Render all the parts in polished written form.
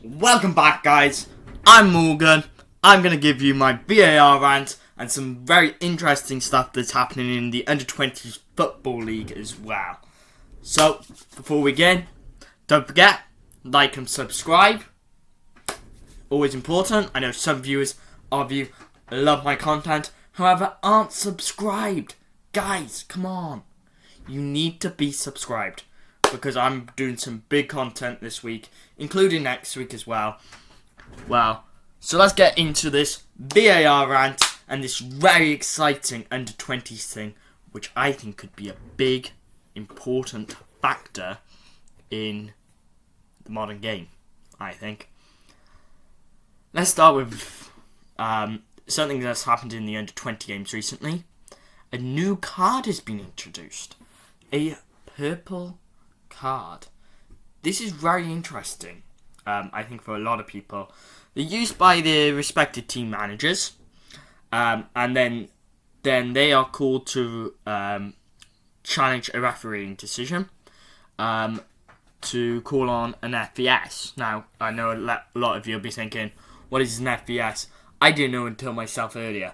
Welcome back, guys. I'm Morgan. I'm going to give you my VAR rant and some very interesting stuff that's happening in the Under-20s Football League as well. So, before we begin, don't forget, like and subscribe. Always important. I know some viewers of you love my content, however, aren't subscribed. Guys, come on. You need to be subscribed, because I'm doing some big content this week, including next week as well. Well, so let's get into this VAR rant and this very exciting under-20s thing, which I think could be a big, important factor in the modern game, I think. Let's start with something that's happened in the under-20 games recently. A new card has been introduced. A purple card. This is very interesting, I think, for a lot of people. They're used by the respected team managers, and then they are called to challenge a refereeing decision to call on an FVS. Now, I know a lot of you will be thinking, what is an FVS? I didn't know until myself earlier.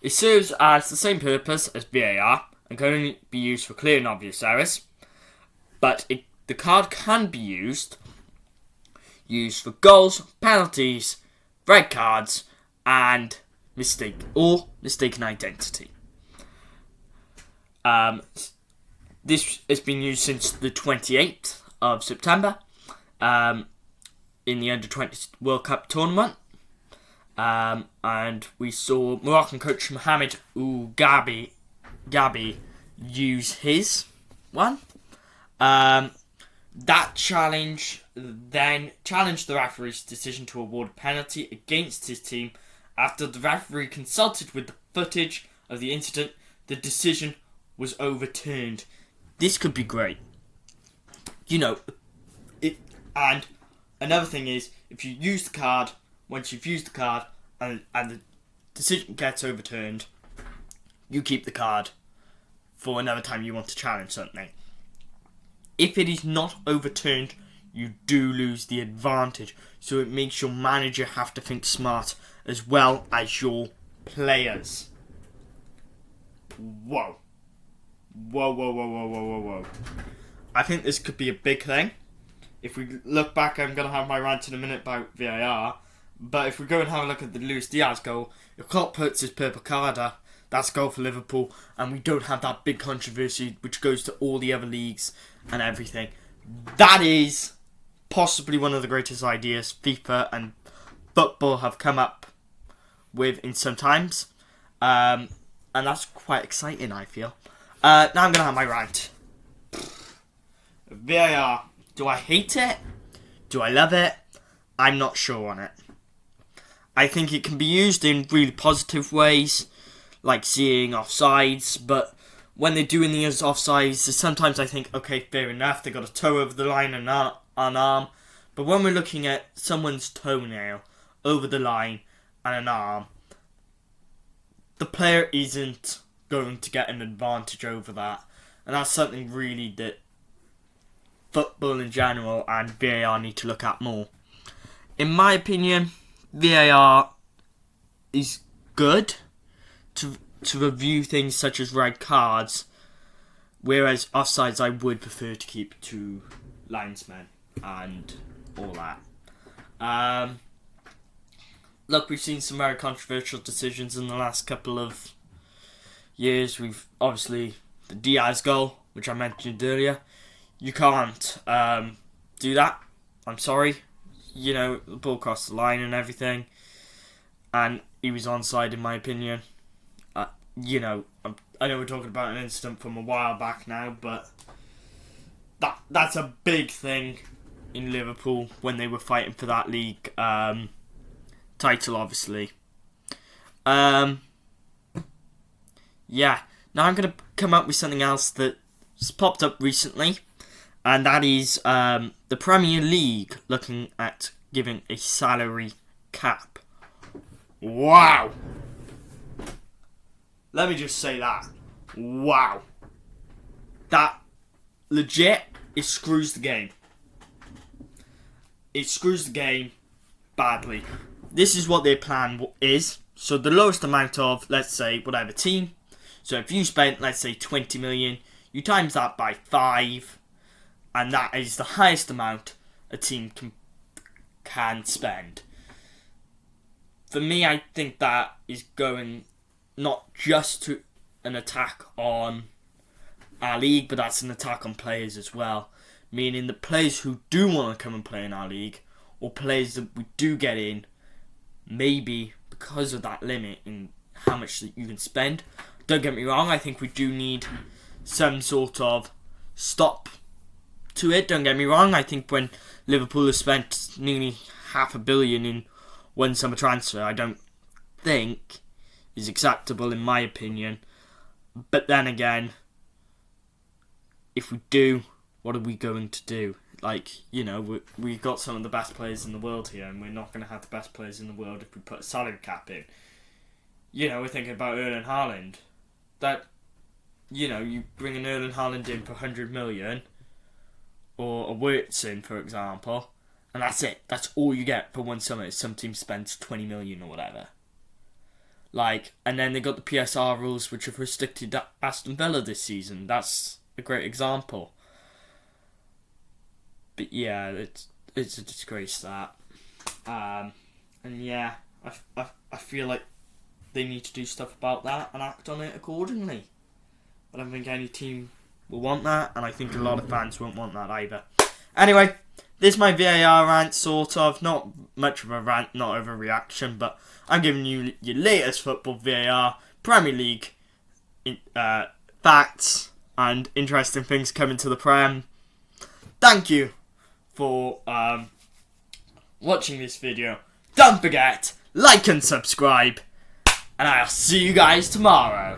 It serves as the same purpose as VAR and can only be used for clear and obvious errors, but the card can be used for goals, penalties, red cards, and mistaken identity. This has been used since the 28th of September in the Under-20 World Cup tournament. And we saw Moroccan coach Mohamed Gabi use his one. That challenge then challenged the referee's decision to award a penalty against his team. After the referee consulted with the footage of the incident, the decision was overturned. This could be great. And another thing is, if you use the card, once you've used the card and the decision gets overturned, you keep the card for another time you want to challenge something. If it is not overturned, you do lose the advantage. So it makes your manager have to think smart as well as your players. Whoa. I think this could be a big thing. If we look back, I'm going to have my rant in a minute about VAR. But if we go and have a look at the Luis Diaz goal, if Klopp puts his purple card up, that's a goal for Liverpool, and we don't have that big controversy which goes to all the other leagues and everything. That is possibly one of the greatest ideas FIFA and football have come up with in some times. And that's quite exciting, I feel. Now I'm going to have my rant. VAR. Do I hate it? Do I love it? I'm not sure on it. I think it can be used in really positive ways, like seeing offsides, but when they're doing these offsides, sometimes I think, okay, fair enough, they got a toe over the line and an arm, but when we're looking at someone's toenail over the line and an arm, the player isn't going to get an advantage over that, and that's something really that football in general and VAR need to look at more. In my opinion, VAR is good to review things such as red cards, whereas offsides I would prefer to keep to linesmen and all that. Look, we've seen some very controversial decisions in the last couple of years. We've obviously the Diaz goal, which I mentioned earlier. You can't do that. I'm sorry. The ball crossed the line and everything, and he was onside in my opinion. I know we're talking about an incident from a while back now, but that's a big thing in Liverpool when they were fighting for that league title, obviously. Now I'm going to come up with something else that's popped up recently, and that is the Premier League looking at giving a salary cap. Wow! Let me just say that. Wow. That legit, it screws the game. It screws the game badly. This is what their plan is. So the lowest amount of, let's say, whatever team. So if you spent, let's say, 20 million, you times that by 5, and that is the highest amount a team can spend. For me, I think that is going not just to an attack on our league, but that's an attack on players as well. Meaning the players who do want to come and play in our league, or players that we do get in, maybe because of that limit in how much that you can spend. Don't get me wrong, I think we do need some sort of stop to it. Don't get me wrong, I think when Liverpool has spent nearly £500 million in one summer transfer, I don't think is acceptable in my opinion. But then again, if we do, what are we going to do? Like, you know, we've got some of the best players in the world here, and we're not going to have the best players in the world if we put a salary cap in. You know, we're thinking about Erling Haaland. That, you know, you bring an Erling Haaland in for 100 million, or a Wirtz in, for example, and that's it. That's all you get for one summer. Some team spends 20 million or whatever. Like, and then they got the PSR rules, which have restricted Aston Villa this season. That's a great example. But yeah, it's a disgrace that. And yeah, I feel like they need to do stuff about that and act on it accordingly. I don't think any team will want that, and I think a lot of fans won't want that either. Anyway, this is my VAR rant, sort of. Not much of a rant, not overreaction, but I'm giving you your latest football VAR, Premier League facts, and interesting things coming to the Prem. Thank you for watching this video. Don't forget, like and subscribe, and I'll see you guys tomorrow.